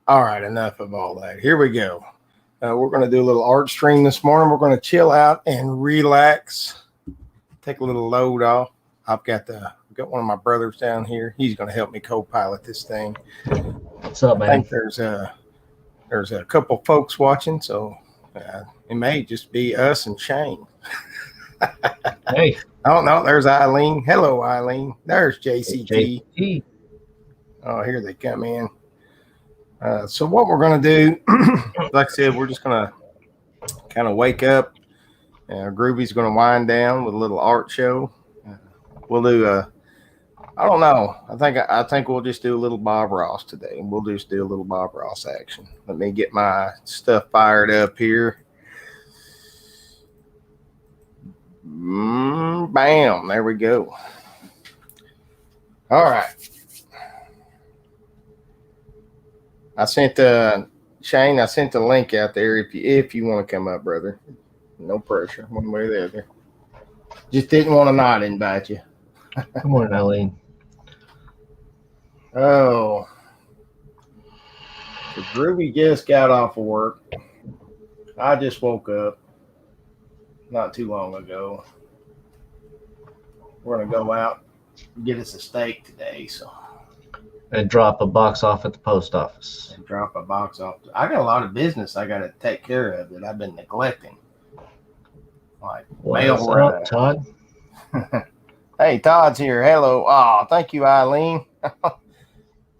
All right, enough of all that. Here we go. We're going to do a little art stream this morning. We're going to chill out and relax, take a little load off. I've got one of my brothers down here. He's going to help me co-pilot this thing. What's up, man? I think there's a couple folks watching, so it may just be us and Shane. Hey. Oh, no, there's Eileen. Hello, Eileen. There's JCT. JCT. Oh, here they come in. So what we're going to do, like I said, we're just going to kind of wake up. Groovy's going to wind down with a little art show. We'll do I don't know. I think we'll just do a little Bob Ross today. We'll just do a little Bob Ross action. Let me get my stuff fired up here. Bam. There we go. All right. I sent Shane. I sent the link out there if you want to come up, brother. No pressure, one way or the other. Just didn't want to not invite you. Good morning, Eileen. Oh, so Groovy just got off of work. I just woke up not too long ago. We're gonna go out and get us a steak today, so. And drop a box off at the post office. And drop a box off. I got a lot of business I got to take care of that I've been neglecting. Like What's up, Todd? Hey, Todd's here. Hello. Oh, thank you, Eileen.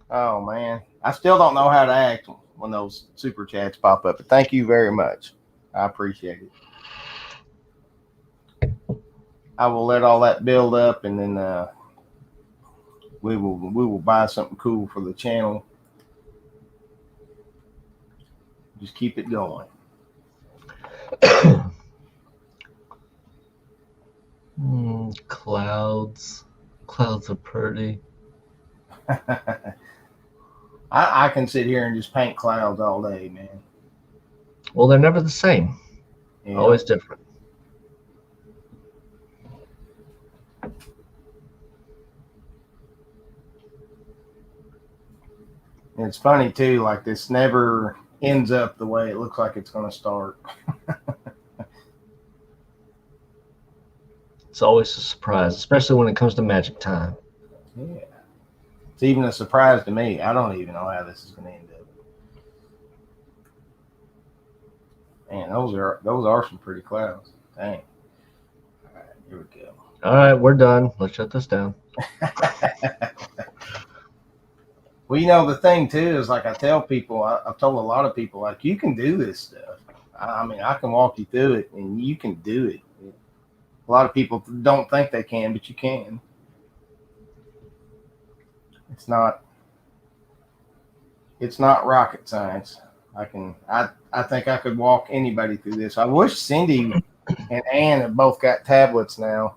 Oh, man. I still don't know how to act when those super chats pop up, but thank you very much. I appreciate it. I will let all that build up, and then we will buy something cool for the channel. Just keep it going. Clouds are pretty. I can sit here and just paint clouds all day, man. Well, they're never the same. Yeah. Always different. And it's funny too, like this never ends up the way it looks like it's going to start. It's always a surprise, especially when it comes to magic time. Yeah. It's even a surprise to me. I don't even know how this is going to end up. Man, those are some pretty clouds. Dang. All right, here we go. All right, we're done. Let's shut this down. Well, you know, the thing too is, like I tell people, I've told a lot of people, like, you can do this stuff. I mean, I can walk you through it, and you can do it. A lot of people don't think they can, but you can. It's not rocket science. I think I could walk anybody through this. I wish Cindy and Ann have both got tablets now.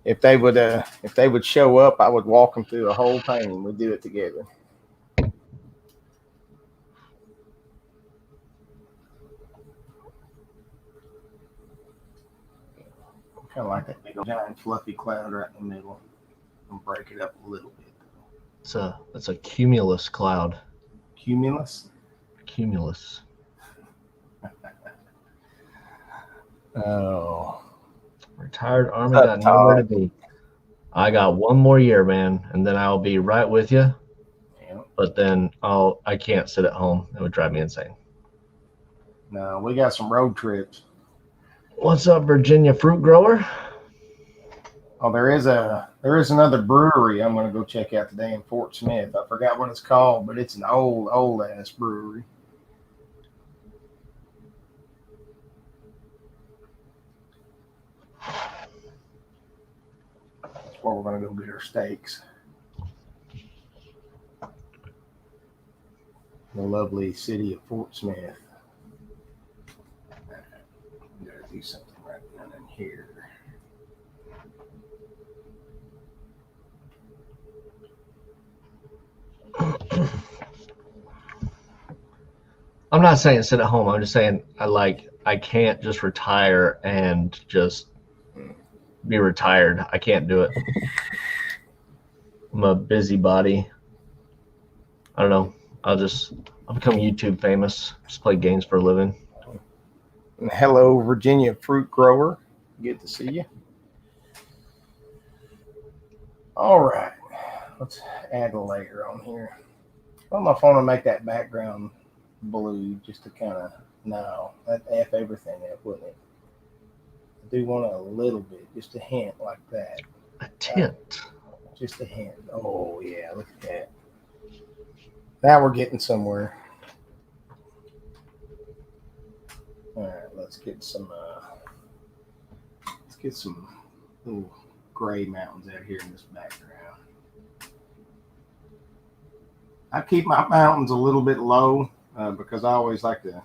If they would show up, I would walk them through the whole thing. We'd do it together. Kind of like that big giant fluffy cloud right in the middle. And break it up a little bit. It's a cumulus cloud. Cumulus? Cumulus. Oh. Retired Army got nowhere to be. I got one more year, man, and then I'll be right with you. Yeah. But then I can't sit at home. It would drive me insane. No, we got some road trips. What's up, Virginia fruit grower? Oh, there is another brewery I'm going to go check out today in Fort Smith. I forgot what it's called, but it's an old ass brewery. That's where we're going to go get our steaks. The lovely city of Fort Smith. I'm going to do something right down in here. I'm not saying sit at home. I'm just saying I can't just retire and just be retired. I can't do it. I'm a busybody. I don't know. I'll become YouTube famous. Just play games for a living. And hello, Virginia fruit grower. Good to see you. All right, let's add a layer on here. I don't know if I want to make that background blue just to kind of, no, that F everything up, wouldn't it? I do want a little bit, just a hint like that. A tint. Just a hint. Oh, yeah, look at that. Now we're getting somewhere. All right, let's get some little gray mountains out here in this background. I keep my mountains a little bit low because I always like to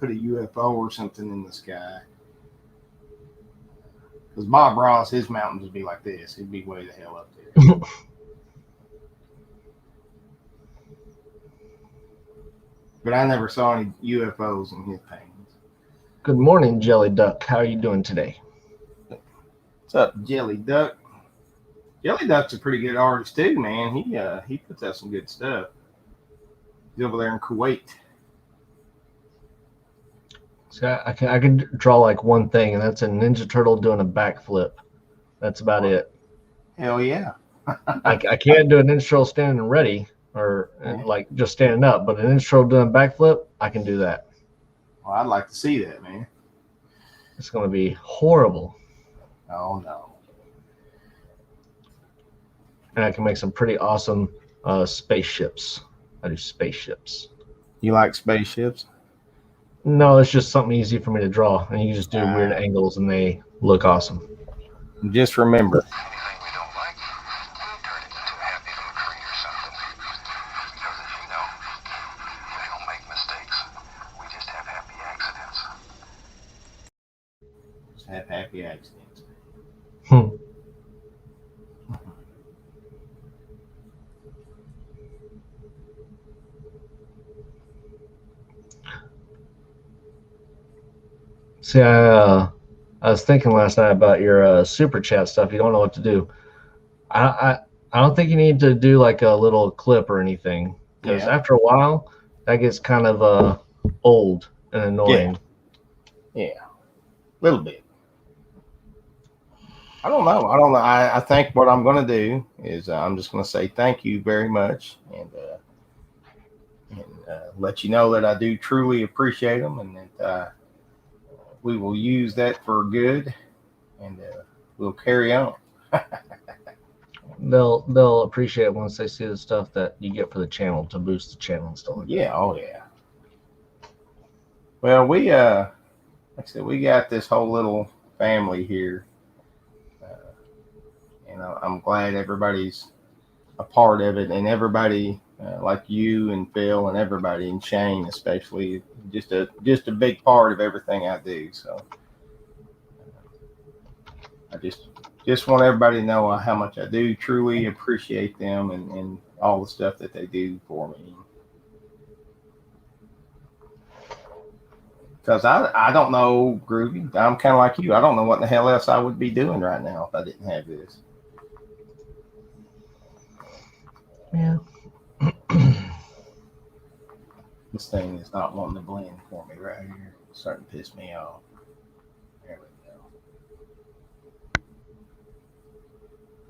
put a UFO or something in the sky. Because Bob Ross, his mountains would be like this. He'd be way the hell up there. But I never saw any UFOs in his paintings. Good morning, Jelly Duck. How are you doing today? What's up, Jelly Duck? Jelly Duck's a pretty good artist too, man. He puts out some good stuff. He's over there in Kuwait. So I can draw like one thing, and that's a Ninja Turtle doing a backflip. That's about it. Hell yeah. I can't do a Ninja Turtle standing ready or like just standing up, but a Ninja Turtle doing a backflip, I can do that. Well, I'd like to see that, man. It's going to be horrible. Oh, no. And I can make some pretty awesome spaceships. I do spaceships. You like spaceships? No, it's just something easy for me to draw. And you can just do weird angles and they look awesome. Just remember. Anything we don't like, we turn it into a happy little tree or something. Because as you know, we don't make mistakes. We just have happy accidents. Just have happy accidents. See, I was thinking last night about your super chat stuff. You don't know what to do. I don't think you need to do like a little clip or anything, because after a while that gets kind of old and annoying. Yeah, a little bit. I don't know. I think what I'm going to do is I'm just going to say thank you very much and let you know that I do truly appreciate them and that we will use that for good and we'll carry on. They'll appreciate it once they see the stuff that you get for the channel to boost the channel and stuff like that. Oh yeah. Well, we like I said, we got this whole little family here. And I'm glad everybody's a part of it, and everybody like you and Phil and everybody and Shane especially, just a big part of everything I do. So I just want everybody to know how much I do truly appreciate them and all the stuff that they do for me. Because I don't know, Groovy. I'm kind of like you. I don't know what the hell else I would be doing right now if I didn't have this. Yeah. This thing is not wanting to blend for me right here. It's starting to piss me off. There we go.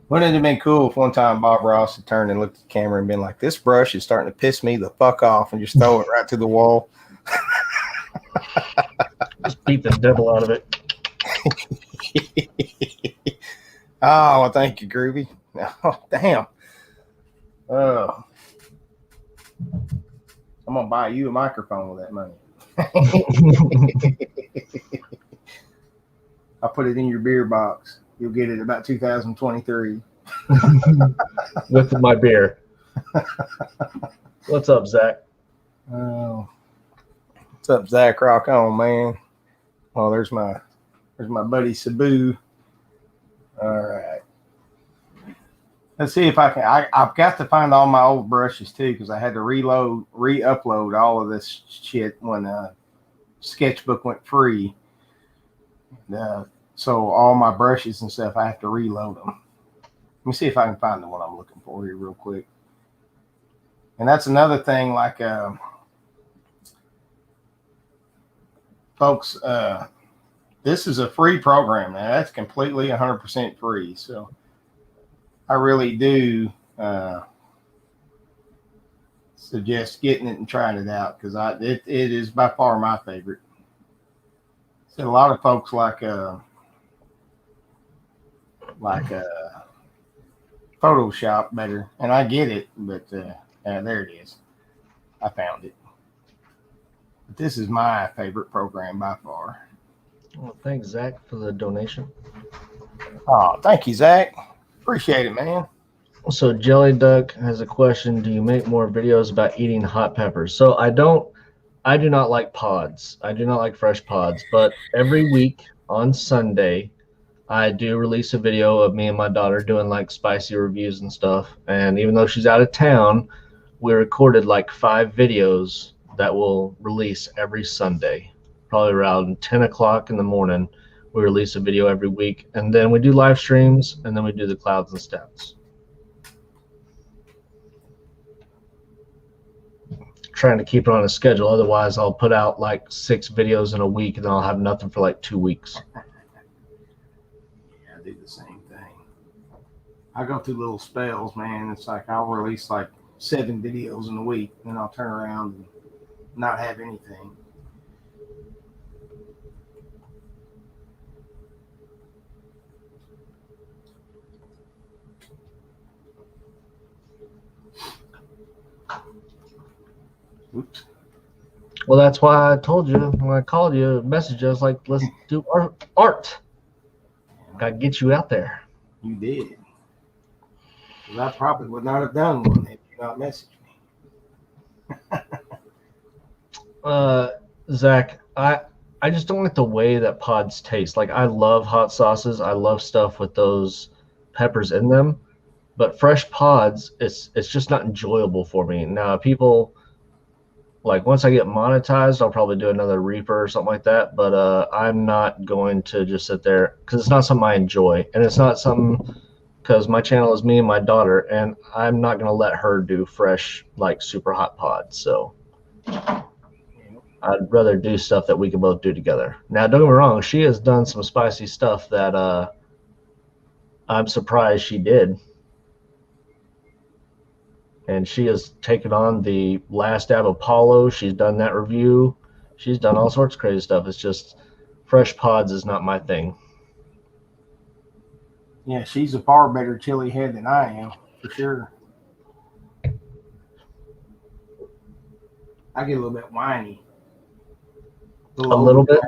Wouldn't it have been cool if one time Bob Ross had turned and looked at the camera and been like, this brush is starting to piss me the fuck off, and just throw it right to the wall? Just beat the devil out of it. Oh, well, thank you, Groovy. Oh, damn. Oh. I'm going to buy you a microphone with that money. I'll put it in your beer box. You'll get it about 2023. With my beer. What's up, Zach? Oh. What's up, Zach? Rock on, man. Oh, there's my buddy Sabu. All right. Let's see if I can. I've got to find all my old brushes too, because I had to re-upload all of this shit when Sketchbook went free. So all my brushes and stuff, I have to reload them. Let me see if I can find the one I'm looking for here real quick. And that's another thing, like, folks, this is a free program. Now, that's completely 100% free. So I really do suggest getting it and trying it out, because it is by far my favorite. So a lot of folks like Photoshop better, and I get it, but there it is. I found it. But this is my favorite program by far. Well, thanks, Zach, for the donation. Oh, thank you, Zach. Appreciate it, man. So Jelly Duck has a question. Do you make more videos about eating hot peppers? So I do not like pods. I do not like fresh pods, but every week on Sunday, I do release a video of me and my daughter doing like spicy reviews and stuff. And even though she's out of town, we recorded like 5 videos that will release every Sunday, probably around 10 o'clock in the morning. We release a video every week, and then we do live streams, and then we do the clouds and stats. Trying to keep it on a schedule. Otherwise, I'll put out like 6 videos in a week, and then I'll have nothing for like 2 weeks. Yeah, I do the same thing. I go through little spells, man. It's like I'll release like 7 videos in a week, then I'll turn around and not have anything. Oops. Well, that's why I told you when I called you, messaged you, I was like, let's do art. Gotta get you out there. You did. Well, I probably would not have done one if you not messaged me. Zach, I just don't like the way that pods taste. Like, I love hot sauces. I love stuff with those peppers in them. But fresh pods, it's just not enjoyable for me. Now, people, like, once I get monetized, I'll probably do another Reaper or something like that. But I'm not going to just sit there, because it's not something I enjoy. And it's not something, because my channel is me and my daughter, and I'm not going to let her do fresh, like, super hot pods. So I'd rather do stuff that we can both do together. Now, don't get me wrong, she has done some spicy stuff that I'm surprised she did. And she has taken on the Last Dab Apollo. She's done that review. She's done all sorts of crazy stuff. It's just fresh pods is not my thing. Yeah, she's a far better chili head than I am, for sure. I get a little bit whiny. A little bit?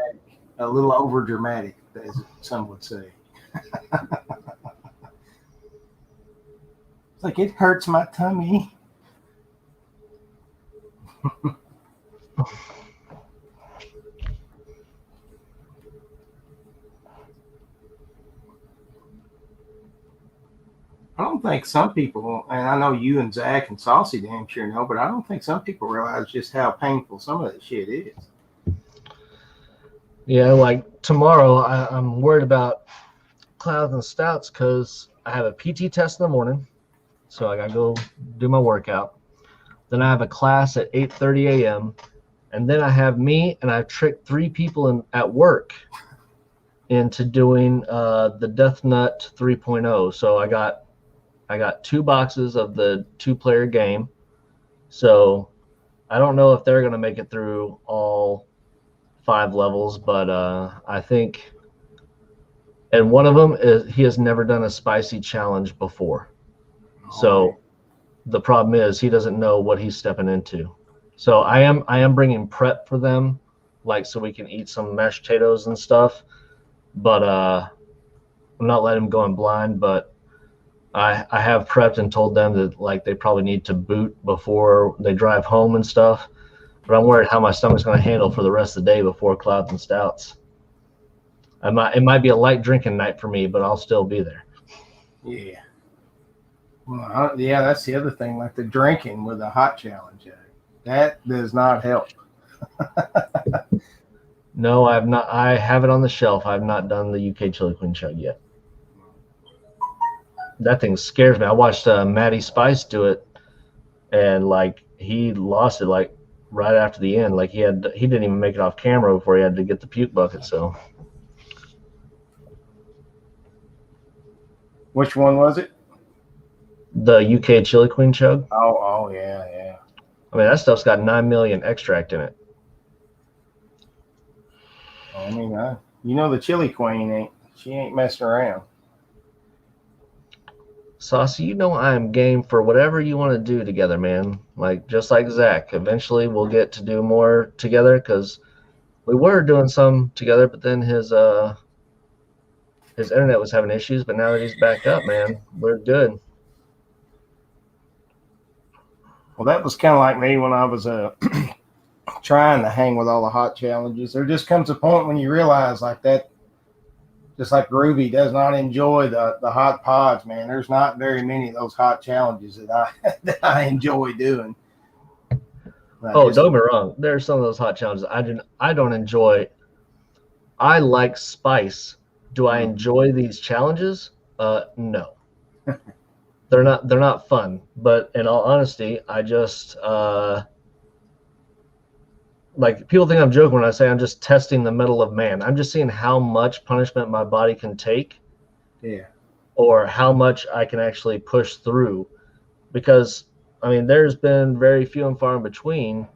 A little over dramatic, as some would say. It's like, it hurts my tummy. I don't think some people, and I know you and Zach and Saucy damn sure know, but I don't think some people realize just how painful some of that shit is. Yeah, like tomorrow, I'm worried about clouds and stouts because I have a PT test in the morning. So I got to go do my workout. Then I have a class at 8:30 a.m. And then I have me, and I've tricked 3 people at work into doing the Death Nut 3.0. So I got 2 boxes of the 2-player game. So I don't know if they're going to make it through all 5 levels, but I think, and one of them is he has never done a spicy challenge before. So the problem is he doesn't know what he's stepping into. So I am bringing prep for them, like so we can eat some mashed potatoes and stuff. But I'm not letting them go in blind. But I have prepped and told them that like they probably need to boot before they drive home and stuff. But I'm worried how my stomach's going to handle for the rest of the day before clouds and stouts. It might be a light drinking night for me, but I'll still be there. Yeah. Well, yeah, that's the other thing, like the drinking with a hot challenge. That does not help. No, I have not. I have it on the shelf. I've not done the UK Chili Queen Chug yet. That thing scares me. I watched Maddie Spice do it and like he lost it like right after the end. Like he didn't even make it off camera before he had to get the puke bucket. So Which one was it? the UK Chili Queen chug. Oh, yeah. I mean, that stuff's got 9 million extract in it. I mean, you know, the Chili Queen she ain't messing around. Saucy, you know I am game for whatever you want to do together, man. Like just like Zach, eventually we'll get to do more together because we were doing some together, but then his internet was having issues. But now that he's back up, man, we're good. Well, that was kind of like me when I was trying to hang with all the hot challenges. There just comes a point when you realize like that, just like Groovy does not enjoy the hot pods, man. There's not very many of those hot challenges that I enjoy doing. Don't get me wrong. There's some of those hot challenges I don't enjoy. I like spice. Do I enjoy these challenges? No. They're not fun. But in all honesty, I just like people think I'm joking when I say I'm just testing the mettle of man. I'm just seeing how much punishment my body can take. Yeah. Or how much I can actually push through. Because I mean, there's been very few and far in between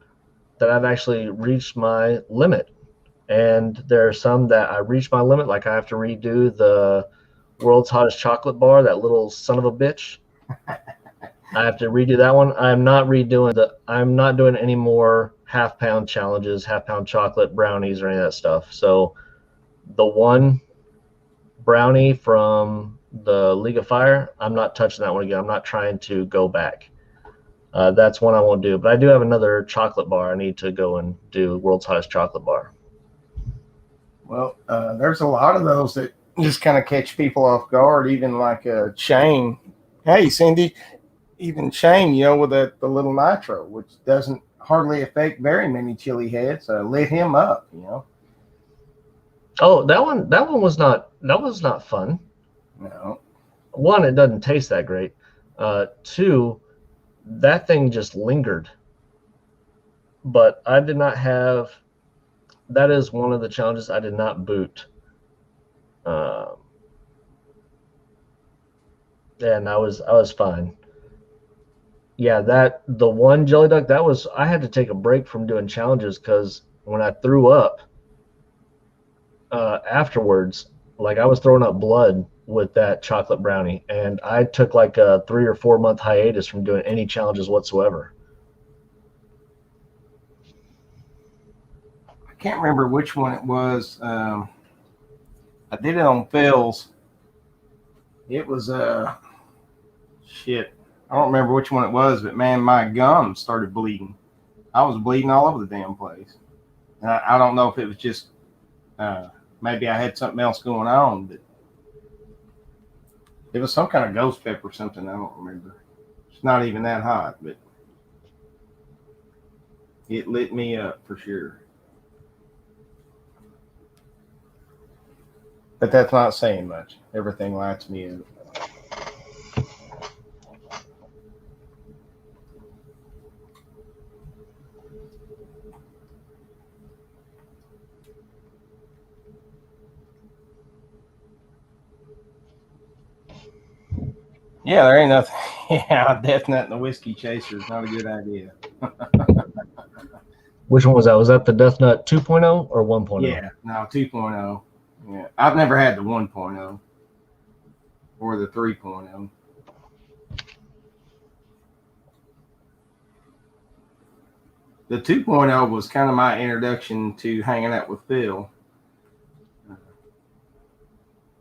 that I've actually reached my limit. And there are some that I reach my limit, like I have to redo the world's hottest chocolate bar, that little son of a bitch. I have to redo that one. I'm not doing any more half-pound challenges, half-pound chocolate brownies or any of that stuff. So the one brownie from the League of Fire, I'm not touching that one again. I'm not trying to go back. That's one I won't do. But I do have another chocolate bar I need to go and do, world's hottest chocolate bar. Well, there's a lot of those that just kind of catch people off guard, even like Shane. Hey, Cindy, even Shane, you know, with the little nitro, which doesn't hardly affect very many chili heads, lit him up, you know. Oh, that one was not fun. No. One, it doesn't taste that great. Two, that thing just lingered. But I did not have. That is one of the challenges I did not boot. And I was fine. Yeah, the one jelly duck, I had to take a break from doing challenges because when I threw up afterwards, like I was throwing up blood with that chocolate brownie, and I took like a 3 or 4 month hiatus from doing any challenges whatsoever. I can't remember which one it was. I did it on Phil's. It was shit. I don't remember which one it was, but man, my gums started bleeding. I was bleeding all over the damn place. And I don't know if it was just maybe I had something else going on, but it was some kind of ghost pepper or something. I don't remember. It's not even that hot, but it lit me up for sure. But that's not saying much. Everything lights me up. Yeah, there ain't nothing. Yeah, Death Nut and the Whiskey Chaser is not a good idea. Which one was that? Was that the Death Nut 2.0 or 1.0? Yeah, no, 2.0. Yeah, I've never had the 1.0 or the 3.0. The 2.0 was kind of my introduction to hanging out with Phil.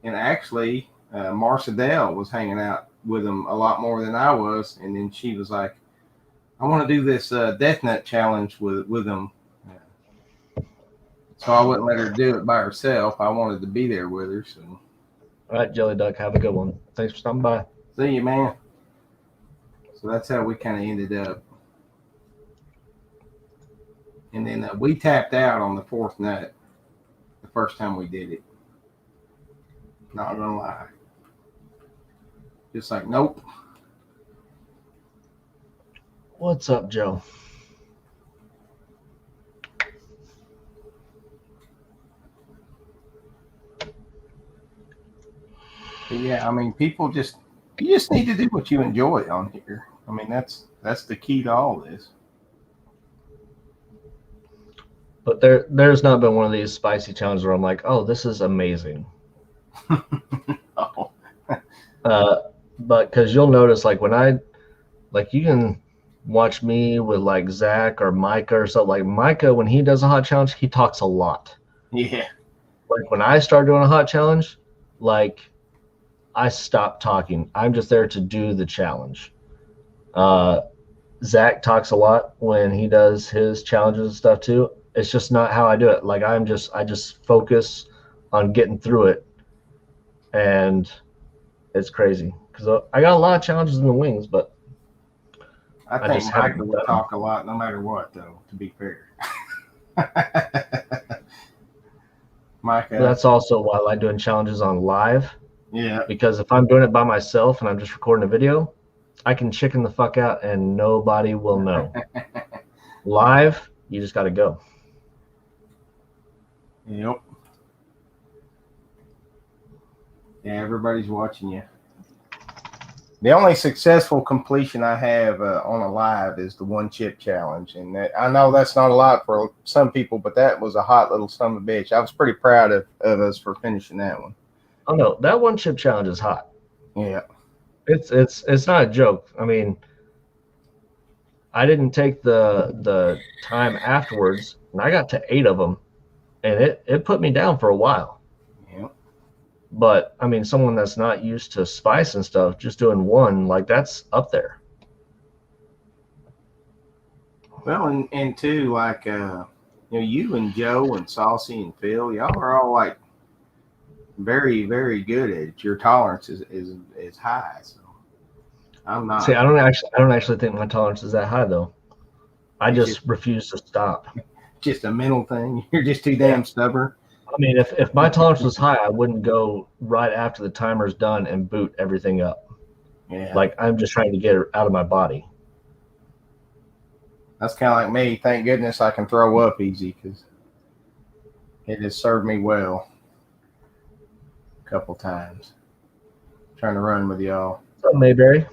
And actually, Marcia Dell was hanging out with him a lot more than I was. And then she was like, I want to do this Death Nut challenge with him. So I wouldn't let her do it by herself. I wanted to be there with her. So, all right, Jelly Duck, have a good one. Thanks for stopping by. See you, man. So that's how we kind of ended up. And then we tapped out on the fourth nut the first time we did it. Not gonna lie. Just like, nope. What's up, Joe? But yeah, I mean, you just need to do what you enjoy on here. I mean, that's the key to all this. But there's not been one of these spicy challenges where I'm like, oh, this is amazing. Oh. But because you'll notice, like you can watch me with like Zach or Micah or something. Like Micah, when he does a hot challenge, he talks a lot. Yeah. Like when I start doing a hot challenge, like I stop talking. I'm just there to do the challenge. Zach talks a lot when he does his challenges and stuff too. It's just not how I do it. Like I just focus on getting through it, and it's crazy because I got a lot of challenges in the wings, but I think Micah would talk a lot no matter what, though, to be fair. Micah. That's also why I like doing challenges on live. Yeah. Because if I'm doing it by myself and I'm just recording a video, I can chicken the fuck out and nobody will know. Live, you just got to go. Yep. Yeah, everybody's watching you. The only successful completion I have on a live is the 1 chip challenge. And I know that's not a lot for some people, but that was a hot little son of a bitch. I was pretty proud of us for finishing that one. Oh, no, that 1 chip challenge is hot. Yeah. It's not a joke. I mean, I didn't take the time afterwards, and I got to 8 of them, and it put me down for a while. Yeah. But I mean, someone that's not used to spice and stuff, just doing 1, like that's up there. Well, and too, like you and Joe and Saucy and Phil, y'all are all like very, very good at it. Your tolerance is high. So I'm not. See, I don't actually think my tolerance is that high though. I just refuse to stop. Just a mental thing. You're just too damn stubborn. I mean, if my tolerance was high, I wouldn't go right after the timer's done and boot everything up. Yeah. Like I'm just trying to get it out of my body. That's kind of like me. Thank goodness I can throw up easy because it has served me well a couple times. Trying to run with y'all. What's up, Mayberry?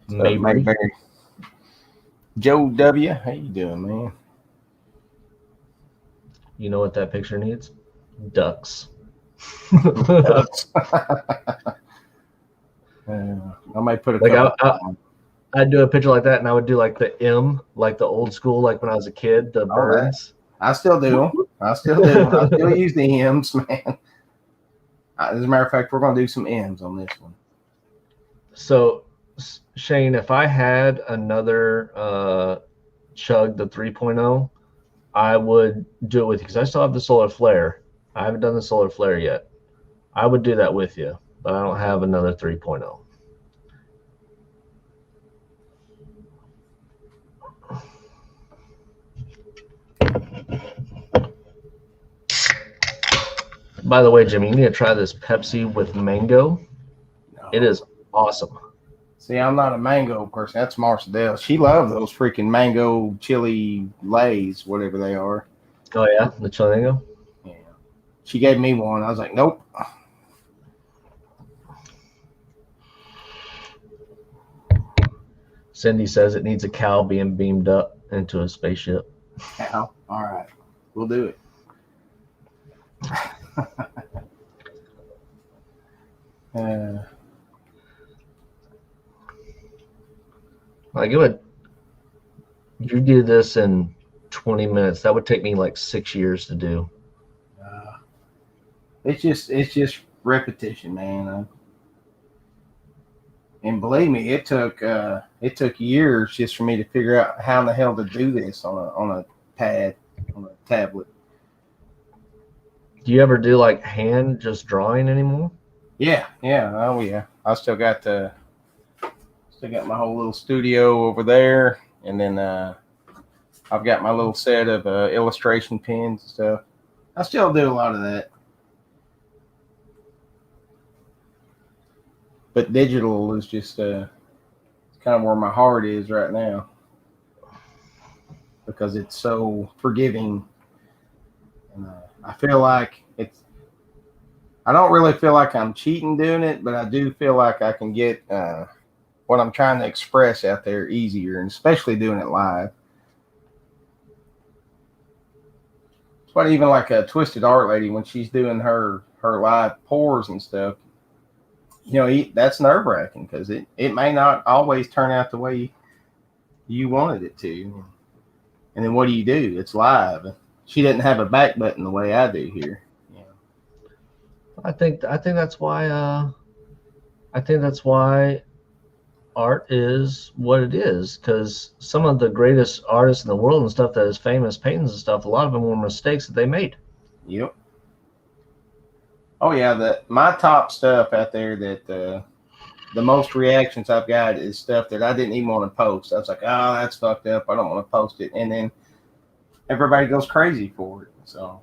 Mayberry. Joe W. How you doing, man? You know what that picture needs? Ducks. Ducks. I might put a couple. I'd do a picture like that, and I would do like the M, like the old school, like when I was a kid, the birds. I still do. I still use the M's, man. As a matter of fact, we're going to do some M's on this one. So, Shane, if I had another Chug, the 3.0, I would do it with you because I still have the solar flare. I haven't done the solar flare yet. I would do that with you, but I don't have another 3.0. By the way, Jimmy, you need to try this Pepsi with mango. No. It is awesome. See, I'm not a mango person. That's Marcel. She loves those freaking mango chili lays, whatever they are. Oh, yeah? The chili mango? Yeah. She gave me one. I was like, nope. Cindy says it needs a cow being beamed up into a spaceship. Cow? All right. We'll do it. Like it would, you do this in 20 minutes. That would take me like 6 years to do. It's just repetition, man. And believe me, it took years just for me to figure out how in the hell to do this on a pad, on a tablet. Do you ever do like hand just drawing anymore? Yeah. Oh yeah. I still got my whole little studio over there, and then I've got my little set of illustration pens and stuff. I still do a lot of that. But digital is just kind kind of where my heart is right now, because it's so forgiving. And I feel like I don't really feel like I'm cheating doing it, but I do feel like I can get what I'm trying to express out there easier, and especially doing it live. It's what even like a Twisted Art Lady, when she's doing her live pours and stuff, that's nerve wracking, because it may not always turn out the way you wanted it to. And then what do? It's live. She didn't have a back button the way I do here. Yeah. I think that's why art is what it is, because some of the greatest artists in the world and stuff that is famous paintings and stuff, a lot of them were mistakes that they made. Yep. Oh yeah, my top stuff out there that the most reactions I've got is stuff that I didn't even want to post. I was like, oh, that's fucked up, I don't want to post it, and then everybody goes crazy for it. So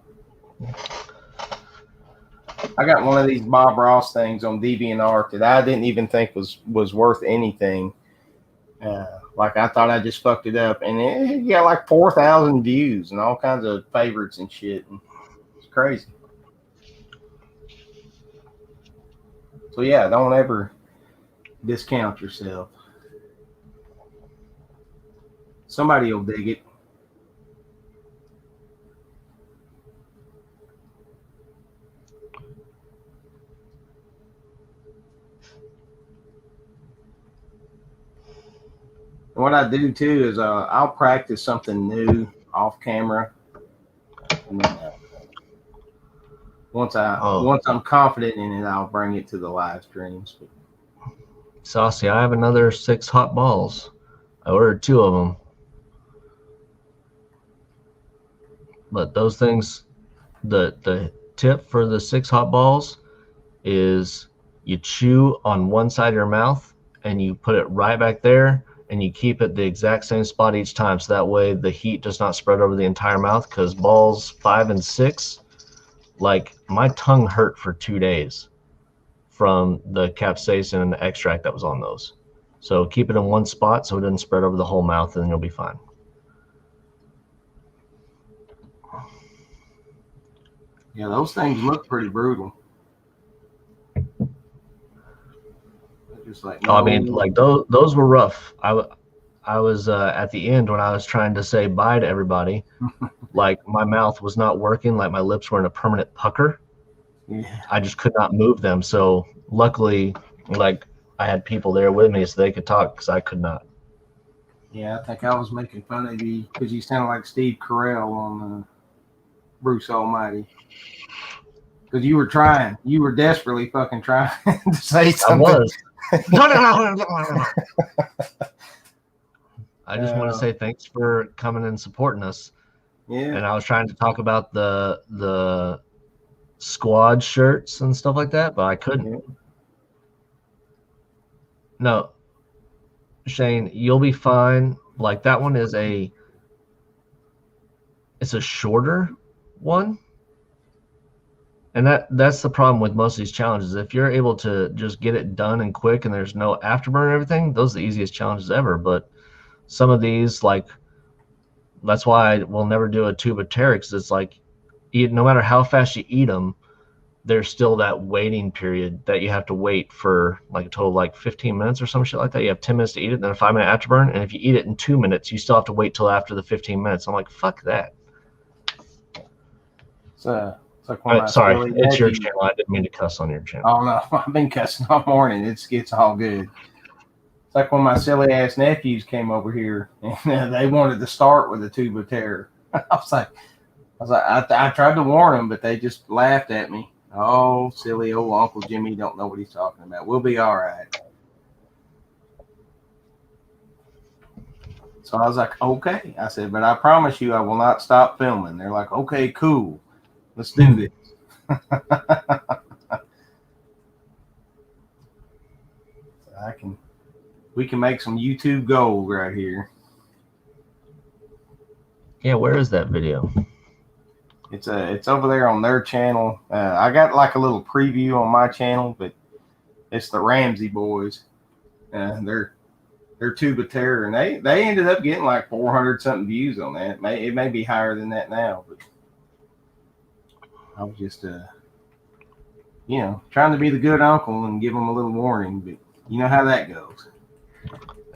I got one of these Bob Ross things on DeviantArt that I didn't even think was worth anything. Like I thought I just fucked it up, and it got like 4,000 views and all kinds of favorites and shit. And it's crazy. So yeah, don't ever discount yourself. Somebody will dig it. And what I do too is I'll practice something new off camera, and then, once I'm confident in it, I'll bring it to the live streams. Saucy, I have another 6 hot balls. I ordered 2 of them, but those things, the tip for the 6 hot balls is you chew on one side of your mouth and you put it right back there, and you keep it the exact same spot each time, so that way the heat does not spread over the entire mouth. Because balls 5 and 6, like my tongue hurt for 2 days from the capsaicin and the extract that was on those. So keep it in one spot so it doesn't spread over the whole mouth, and then you'll be fine. Yeah, those things look pretty brutal. Just like, I mean, like those were rough. I was at the end when I was trying to say bye to everybody. Like my mouth was not working. Like my lips were in a permanent pucker. Yeah. I just could not move them. So luckily, like I had people there with me so they could talk, because I could not. Yeah, I think I was making fun of you because you sound like Steve Carell on Bruce Almighty. Because you were desperately fucking trying to say something. I was. I just want to say thanks for coming and supporting us. Yeah. And I was trying to talk about the squad shirts and stuff like that, but I couldn't. Yeah. No, Shane, you'll be fine. Like that one it's a shorter one. And that's the problem with most of these challenges. If you're able to just get it done and quick and there's no afterburn and everything, those are the easiest challenges ever. But some of these, like, that's why we'll never do a tube of terror, because it's like, no matter how fast you eat them, there's still that waiting period that you have to wait for, like a total of like 15 minutes or some shit like that. You have 10 minutes to eat it, then a 5-minute afterburn. And if you eat it in 2 minutes, you still have to wait till after the 15 minutes. I'm like, fuck that. Sorry, it's your channel. I didn't mean to cuss on your channel. Oh no, I've been cussing all morning. It's all good. It's like when my silly ass nephews came over here and they wanted to start with a tube of terror. I was like, I tried to warn them, but they just laughed at me. Oh, silly old Uncle Jimmy don't know what he's talking about. We'll be all right. So I was like, okay. I said, but I promise you I will not stop filming. They're like, okay, cool. Let's do this. We can make some YouTube gold right here. Yeah, where is that video? It's over there on their channel. I got like a little preview on my channel, but it's the Ramsey boys. They're Their Tube of Terror, and they ended up getting like 400 something views on that. It may be higher than that now, but I was just trying to be the good uncle and give them a little warning, but you know how that goes.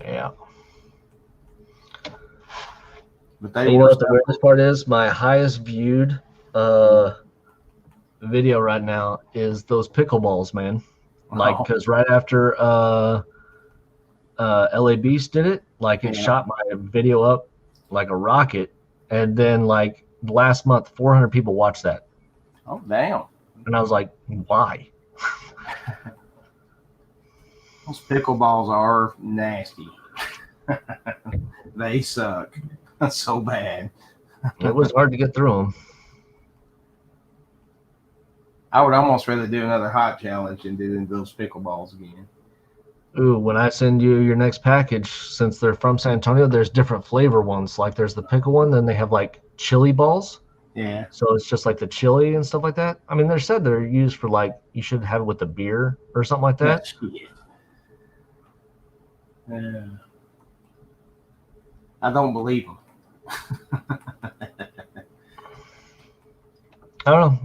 Yeah. But they you know what the weirdest part is? My highest viewed video right now is those pickleballs, man. Like, because right after LA Beast did it, like it shot my video up like a rocket, and then like last month 400 people watched that. Oh damn. And I was like, why? Those pickleballs are nasty. They suck. That's so bad. It was hard to get through them. I would almost rather do another hot challenge than do those pickleballs again. Ooh, when I send you your next package, since they're from San Antonio, there's different flavor ones. Like there's the pickle one, then they have like chili balls. Yeah. So it's just like the chili and stuff like that. I mean, they said they're used for like, you should have it with the beer or something like that. Yeah. I don't believe them. I don't know.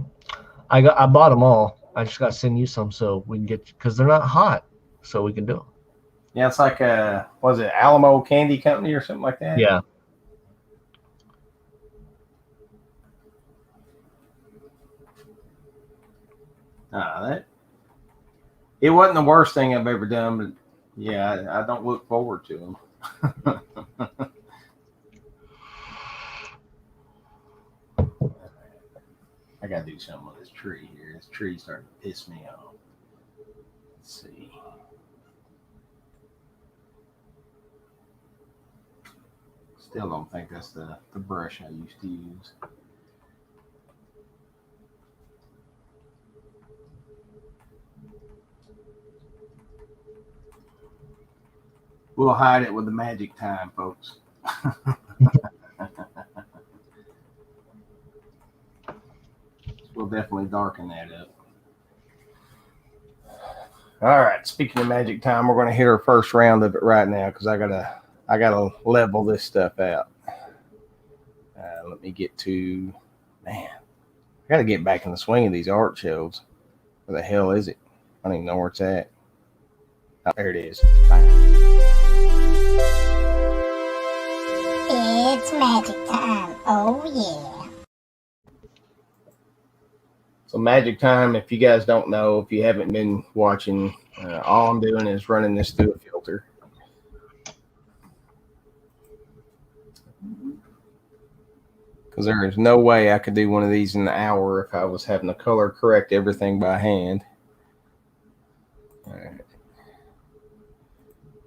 I bought them all. I just got to send you some so we can get, because they're not hot, so we can do them. Yeah, it's like was it Alamo Candy Company or something like that? Yeah. It wasn't the worst thing I've ever done, but yeah, I don't look forward to them. I gotta do something with this tree here. This tree's starting to piss me off. Let's see. Still don't think that's the brush I used to use. We'll hide it with the magic time, folks. We'll definitely darken that up. All right. Speaking of magic time, we're going to hit our first round of it right now because I gotta level this stuff out. Let me get to, man. I gotta get back in the swing of these art shows. Where the hell is it? I don't even know where it's at. Oh, there it is. Bye. It's magic time. Oh, yeah. So magic time, if you guys don't know, if you haven't been watching, all I'm doing is running this through a filter. Because there is no way I could do one of these in an hour if I was having to color correct everything by hand. All right.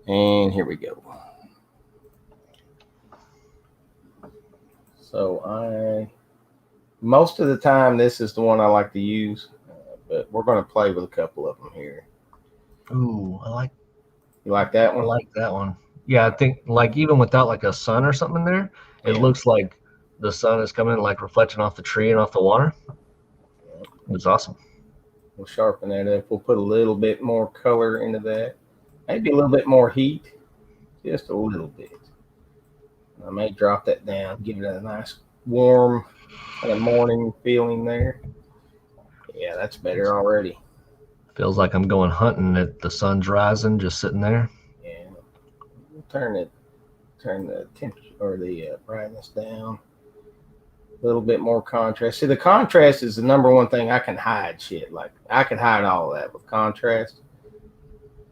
And here we go. So most of the time, this is the one I like to use, but we're going to play with a couple of them here. Ooh, You like that one? I like that one. Yeah, I think like even without like a sun or something there, it looks like the sun is coming like reflecting off the tree and off the water. It was awesome. We'll sharpen that up. We'll put a little bit more color into that. Maybe a little bit more heat. Just a little bit. I may drop that down, give it a nice warm kind of morning feeling there. Yeah, that's better already. Feels like I'm going hunting at the sun's rising, just sitting there. Yeah. We'll turn the temperature or the brightness down. A little bit more contrast. See, the contrast is the number one thing I can hide shit. Like I can hide all of that with contrast.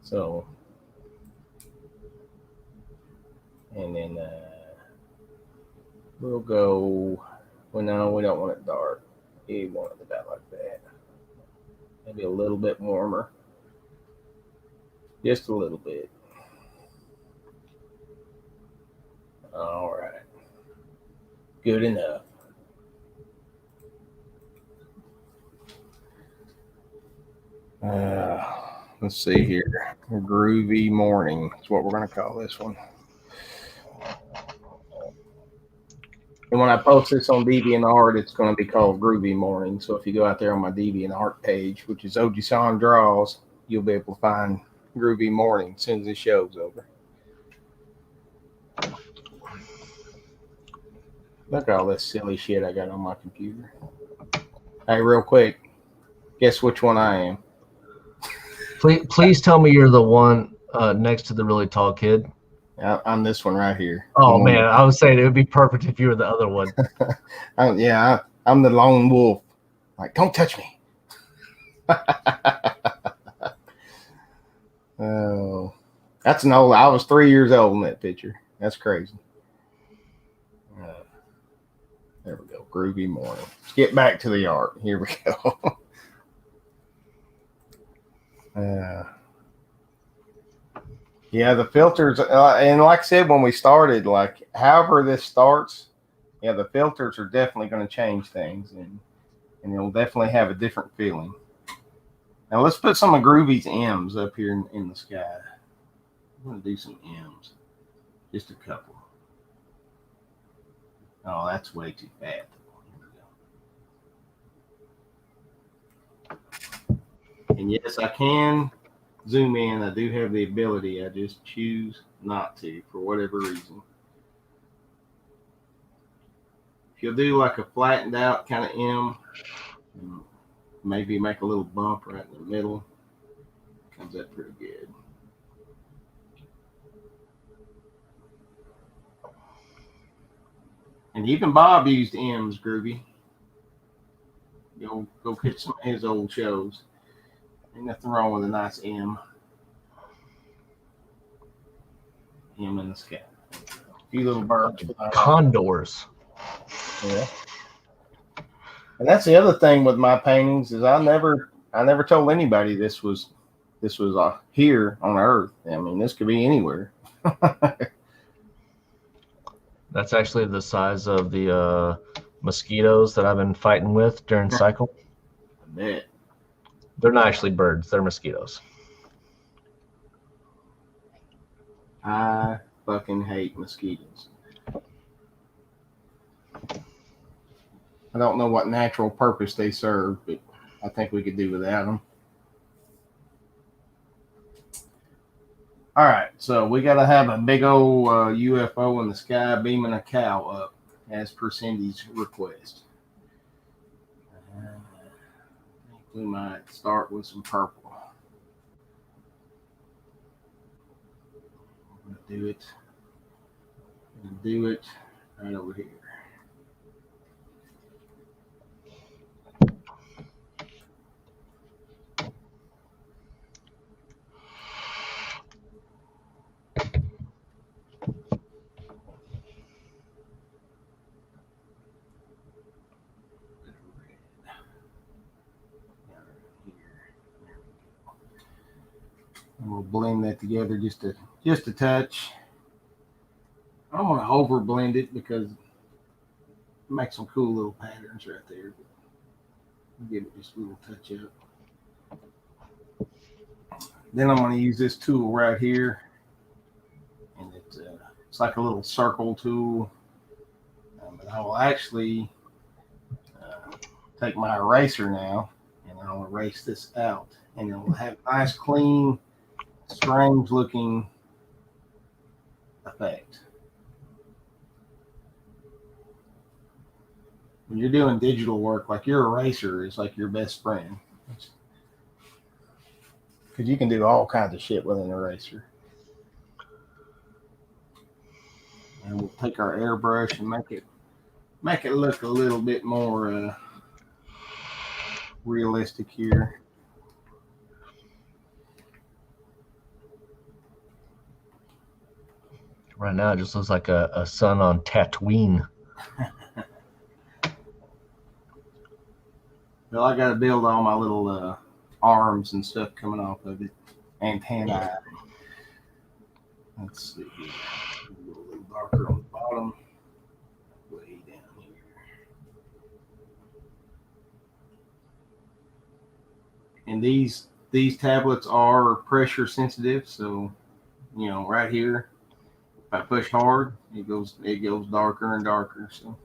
So, and then we'll go. Well, no, we don't want it dark. We want it about like that. Maybe a little bit warmer. Just a little bit. All right. Good enough. Let's see here. Groovy Morning is what we're going to call this one. And when I post this on DeviantArt, it's going to be called Groovy Morning. So if you go out there on my DeviantArt page, which is Ojisan Draws, you'll be able to find Groovy Morning as soon as the show's over. Look at all this silly shit I got on my computer. Hey, real quick, guess which one I am? Please tell me you're the one next to the really tall kid. I'm this one right here. Oh man, I was saying it would be perfect if you were the other one. I'm the lone wolf. Like, don't touch me. Oh, that's an old. I was 3 years old in that picture. That's crazy. There we go. Groovy morning. Let's get back to the art. Here we go. Yeah, the filters, and like I said when we started, like however this starts, yeah, the filters are definitely going to change things, and it'll definitely have a different feeling. Now let's put some of Groovy's M's up here in the sky. I'm going to do some M's, just a couple. Oh, that's way too fat. And yes, I can zoom in. I do have the ability. I just choose not to for whatever reason. If you'll do like a flattened out kind of M, maybe make a little bump right in the middle, comes up pretty good. And even Bob used M's, Groovy. Go catch some of his old shows. Ain't nothing wrong with a nice M. M in the sky. A few little birds. Condors. Yeah. And that's the other thing with my paintings is I never told anybody this was here on Earth. I mean, this could be anywhere. That's actually the size of the mosquitoes that I've been fighting with during cycle. I bet. They're not actually birds. They're mosquitoes. I fucking hate mosquitoes. I don't know what natural purpose they serve, but I think we could do without them. All right, so we got to have a big old UFO in the sky beaming a cow up, as per Cindy's request. I think we might start with some purple. I'm going to do it right over here. And we'll blend that together just a touch. I don't want to over blend it because it makes some cool little patterns right there. But give it just a little touch up. Then I'm going to use this tool right here, and it's like a little circle tool. But I will actually take my eraser now, and I'll erase this out, and it'll have a nice, clean, strange looking effect. When you're doing digital work, like your eraser is like your best friend, because you can do all kinds of shit with an eraser. And we'll take our airbrush and make it look a little bit more realistic here. Right now, it just looks like a sun on Tatooine. Well, I got to build all my little arms and stuff coming off of it. Antennae. Let's see here. Go a little darker on the bottom. Way down here. And these tablets are pressure sensitive, so right here, if I push hard, it goes darker and darker. So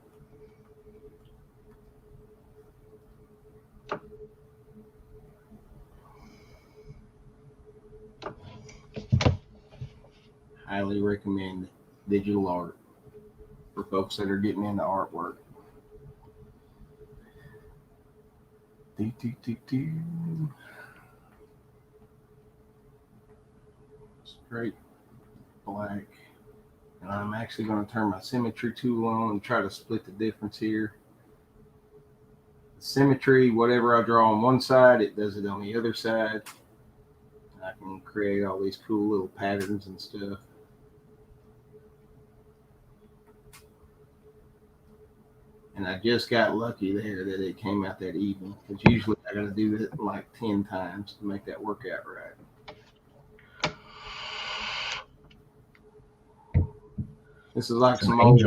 highly recommend digital art for folks that are getting into artwork. Straight black. And I'm actually going to turn my symmetry tool on and try to split the difference here. The symmetry, whatever I draw on one side, it does it on the other side. I can create all these cool little patterns and stuff. And I just got lucky there that it came out that even, because usually I got to do it like 10 times to make that work out right. This is like some old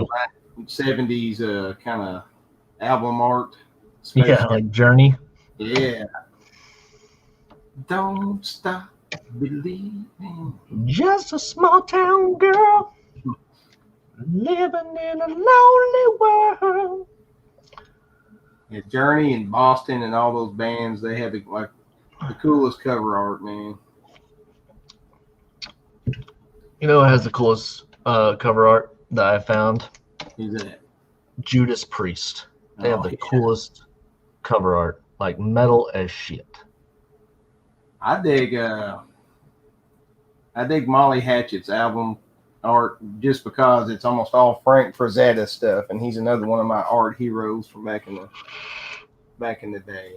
70s kind of album art. Yeah, like Journey. Yeah. Don't stop believing. Just a small town girl living in a lonely world. Yeah, Journey and Boston and all those bands, they have like the coolest cover art, man. You know who has the coolest cover art that I found? Who's that? Judas Priest. They have the coolest cover art, like metal as shit. I dig Molly Hatchet's album art just because it's almost all Frank Frazetta stuff, and he's another one of my art heroes from back in the day.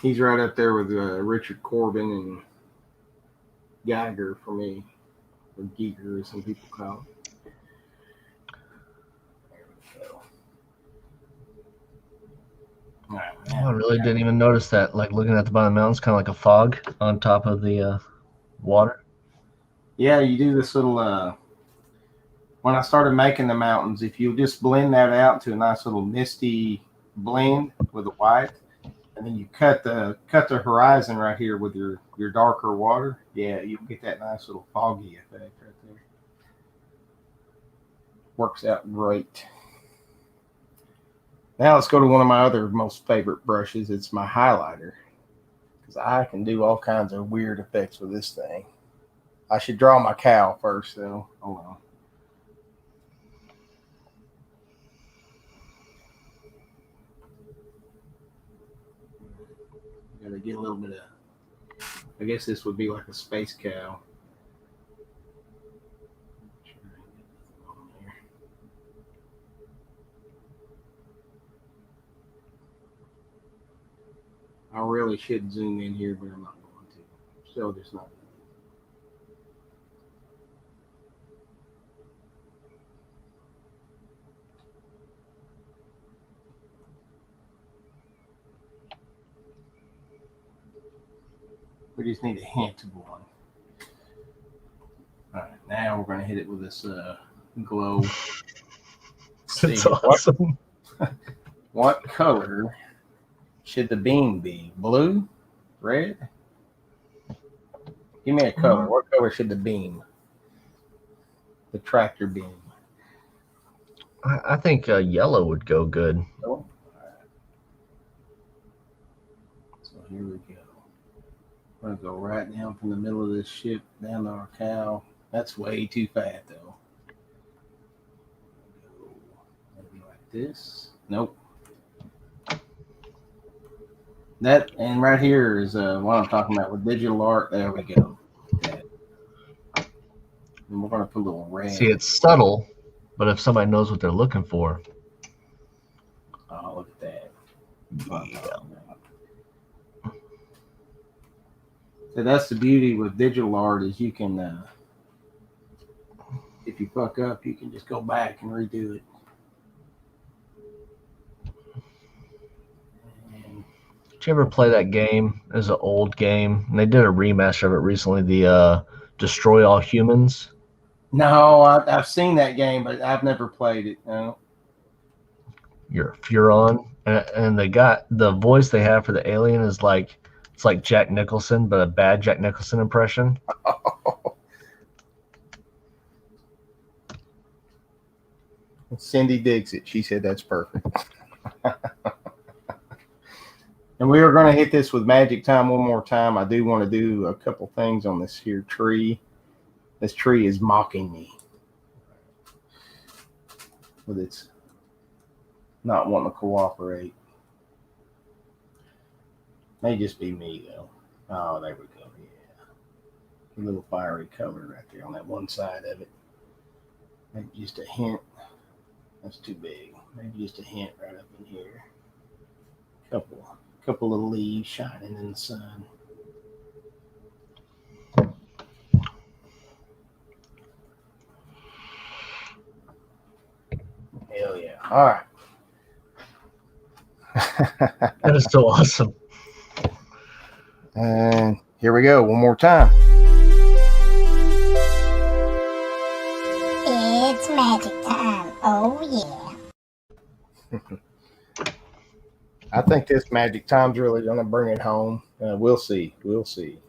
He's right up there with Richard Corbin and Geiger for me, or Geiger as some people call it. There we go. All right, I really didn't even notice that. Like looking at the bottom of the mountains, kind of like a fog on top of the water. Yeah, you do this little. When I started making the mountains, if you just blend that out to a nice little misty blend with the white, and then you cut the horizon right here with your darker water, yeah, you get that nice little foggy effect right there. Works out great. Now let's go to one of my other most favorite brushes. It's my highlighter, because I can do all kinds of weird effects with this thing. I should draw my cow first, though. Hold on. Gotta get a little bit of, I guess this would be like a space cow. I really should zoom in here, but I'm not going to. Still just not. We just need a hint of one. All right, now we're going to hit it with this glow. That's awesome. What color should the beam be? Blue? Red? Give me a color. What color should the beam? The tractor beam. I think yellow would go good. All right. So here we go. We're going to go right down from the middle of this ship down to our cow. That's way too fat, though. Maybe like this. Nope. That, and right here is what I'm talking about with digital art. There we go. Okay. And we're going to put a little red. See, it's subtle, but if somebody knows what they're looking for. Oh, look at that. Yeah. So that's the beauty with digital art, is you can, if you fuck up, you can just go back and redo it. Did you ever play that game? It was an old game, and they did a remaster of it recently, the Destroy All Humans. No, I've seen that game, but I've never played it. No. You're a Furon, and they got the voice they have for the alien is like, it's like Jack Nicholson, but a bad Jack Nicholson impression. Cindy digs it. She said that's perfect. And we are going to hit this with magic time one more time. I do want to do a couple things on this here tree. This tree is mocking me. with its not wanting to cooperate. May just be me though. Oh, there we go. Yeah, a little fiery color right there on that one side of it. Maybe just a hint. That's too big. Maybe just a hint right up in here. Couple of leaves shining in the sun. Hell yeah. All right. That is so awesome. And here we go. One more time. It's magic time. Oh, yeah. I think this magic time's really going to bring it home. We'll see. We'll see.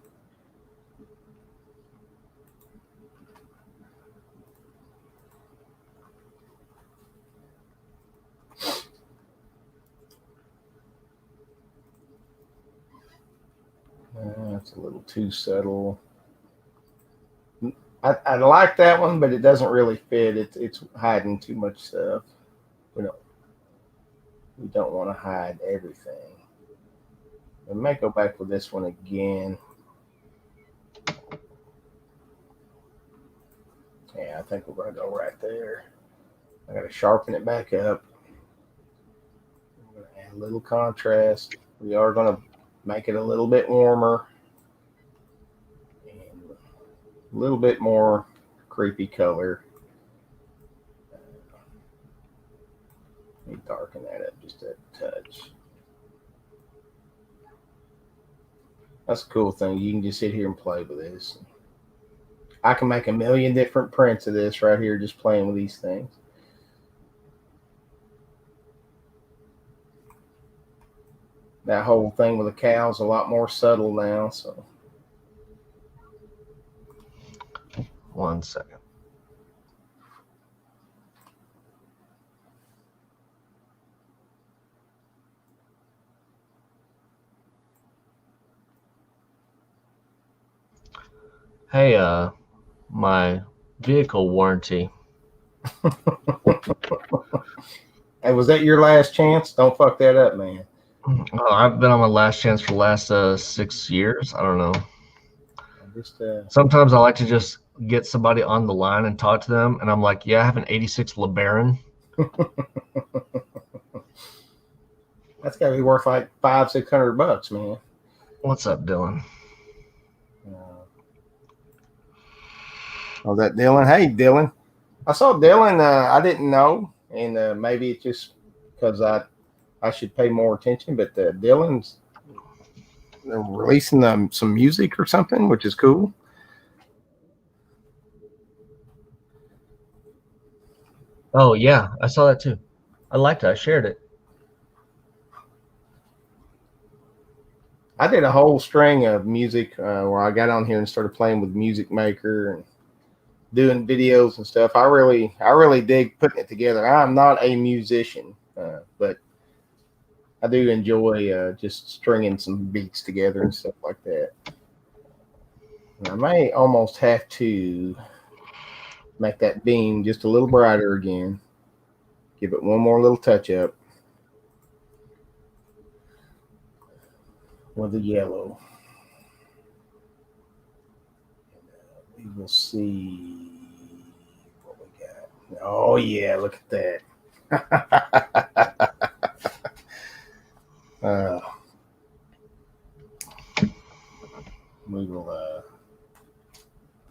That's a little too subtle. I like that one, but it doesn't really fit. It's hiding too much stuff. We don't want to hide everything. We may go back with this one again. Yeah, I think we're going to go right there. I got to sharpen it back up. I'm going to add a little contrast. We are going to make it a little bit warmer and a little bit more creepy color. Let me darken that up just a touch. That's a cool thing. You can just sit here and play with this. I can make a million different prints of this right here just playing with these things. That whole thing with the cow's a lot more subtle now. So 1 second. Hey, my vehicle warranty. Hey, was that your last chance? Don't fuck that up, man. Oh, I've been on my last chance for the last 6 years. I don't know. Sometimes I like to just get somebody on the line and talk to them, and I'm like, yeah, I have an 86 LeBaron. That's got to be worth like $500-600, man. What's up, Dylan? Oh, that Dylan? Hey, Dylan. I saw Dylan. I didn't know, and maybe it's just because I should pay more attention. But Dylan's releasing some music or something, which is cool. Oh yeah, I saw that too. I liked it. I shared it. I did a whole string of music where I got on here and started playing with Music Maker and doing videos and stuff. I really dig putting it together. I'm not a musician, but I do enjoy just stringing some beats together and stuff like that. And I may almost have to make that beam just a little brighter again. Give it one more little touch up with the yellow. We will see what we got. Oh yeah, look at that.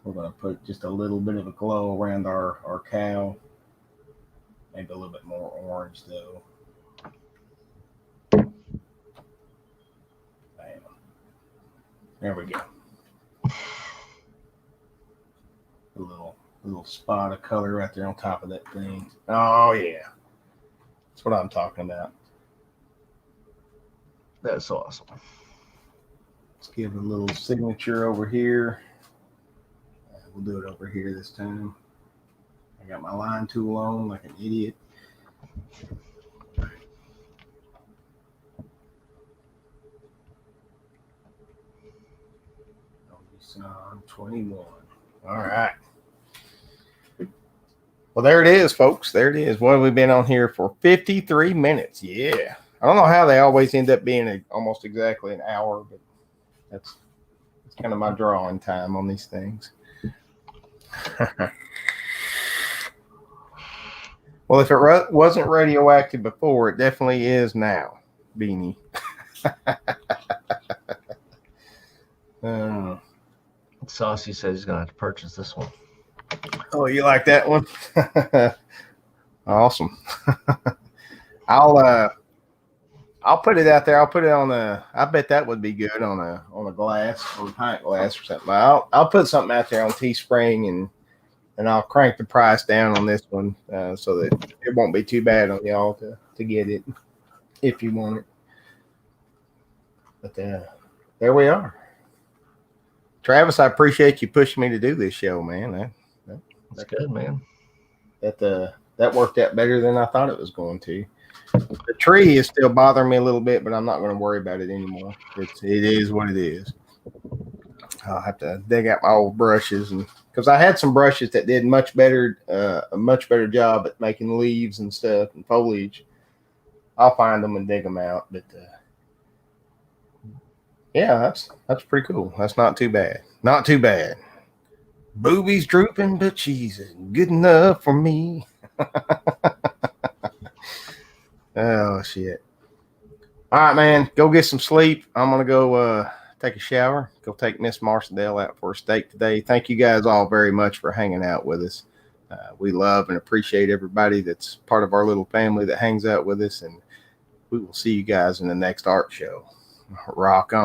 We're going to put just a little bit of a glow around our cow. Maybe a little bit more orange though. Bam. There we go. A little spot of color right there on top of that thing. Oh yeah. That's what I'm talking about. That's awesome. Let's give it a little signature over here. We'll do it over here this time. I got my line tool on like an idiot. Psalm 21. All right. Well, there it is, folks. There it is. What have we been on here for? 53 minutes. Yeah. I don't know how they always end up being almost exactly an hour, but that's kind of my drawing time on these things. Well, if it wasn't radioactive before, it definitely is now, Beanie. Saucy says he's gonna have to purchase this one. Oh, you like that one? Awesome. I'll put it out there. I'll put it on I bet that would be good on a glass or a pint glass or something. I'll put something out there on Teespring and I'll crank the price down on this one so that it won't be too bad on y'all to get it if you want it. But there we are. Travis, I appreciate you pushing me to do this show, man. That's good, man. That worked out better than I thought it was going to. The tree is still bothering me a little bit, but I'm not going to worry about it anymore. It is what it is. I'll have to dig out my old brushes, and because I had some brushes that did a much better job at making leaves and stuff and foliage. I'll find them and dig them out, but yeah, that's pretty cool. That's not too bad. Not too bad. Boobies drooping, but she's good enough for me. Oh, shit. All right, man. Go get some sleep. I'm going to go take a shower. Go take Miss Marcendale out for a steak today. Thank you guys all very much for hanging out with us. We love and appreciate everybody that's part of our little family that hangs out with us. And we will see you guys in the next art show. Rock on.